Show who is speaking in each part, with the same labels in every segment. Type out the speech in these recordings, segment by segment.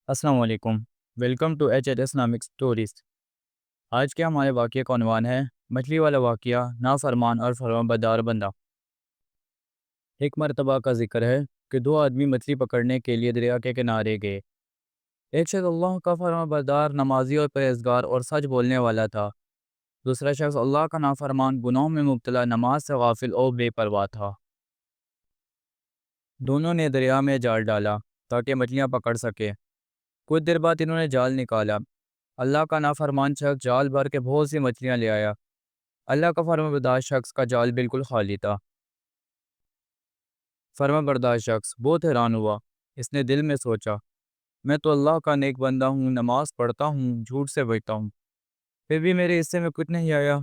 Speaker 1: السلام علیکم۔ Welcome to H Islamic stories. آج کے ہمارے واقعے کا عنوان ہے مچھلی والا واقعہ، نافرمان اور فرمان بردار بندہ۔ ایک مرتبہ کا ذکر ہے کہ دو آدمی مچھلی پکڑنے کے لیے دریا کے کنارے گئے۔ ایک شخص اللہ کا فرمان بردار، نمازی اور پرہیزگار اور سچ بولنے والا تھا۔ دوسرا شخص اللہ کا نافرمان، گناہوں میں مبتلا، نماز سے غافل اور بے پرواہ تھا۔ دونوں نے دریا میں جال ڈالا تاکہ مچھلیاں پکڑ سکے۔ کچھ دیر بعد انہوں نے جال نکالا۔ اللہ کا نافرمان شخص جال بھر کے بہت سی مچھلیاں لے آیا۔ اللہ کا فرمانبردار شخص کا جال بالکل خالی تھا۔ فرمانبردار شخص بہت حیران ہوا۔ اس نے دل میں سوچا، میں تو اللہ کا نیک بندہ ہوں، نماز پڑھتا ہوں، جھوٹ سے بچتا ہوں، پھر بھی میرے حصے میں کچھ نہیں آیا،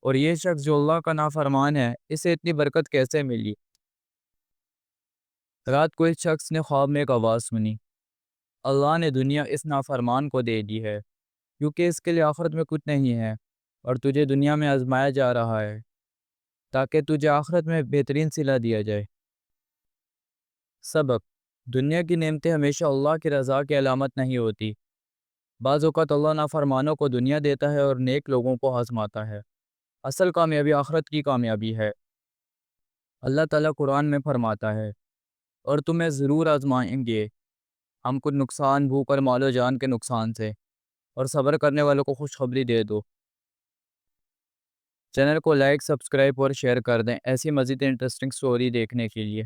Speaker 1: اور یہ شخص جو اللہ کا نافرمان ہے، اسے اتنی برکت کیسے ملی؟ رات کو اس شخص نے خواب میں ایک آواز سنی، اللہ نے دنیا اس نافرمان کو دے دی ہے کیونکہ اس کے لیے آخرت میں کچھ نہیں ہے، اور تجھے دنیا میں آزمایا جا رہا ہے تاکہ تجھے آخرت میں بہترین صلہ دیا جائے۔ سبق: دنیا کی نعمتیں ہمیشہ اللہ کی رضا کی علامت نہیں ہوتی۔ بعض اوقات اللہ نافرمانوں کو دنیا دیتا ہے اور نیک لوگوں کو آزماتا ہے۔ اصل کامیابی آخرت کی کامیابی ہے۔ اللہ تعالیٰ قرآن میں فرماتا ہے، اور تمہیں ضرور آزمائیں گے ہم کچھ نقصان، بھوک اور مال و جان کے نقصان سے، اور صبر کرنے والوں کو خوشخبری دے دو۔ چینل کو لائک، سبسکرائب اور شیئر کر دیں ایسی مزید انٹرسٹنگ سٹوری دیکھنے کے لیے۔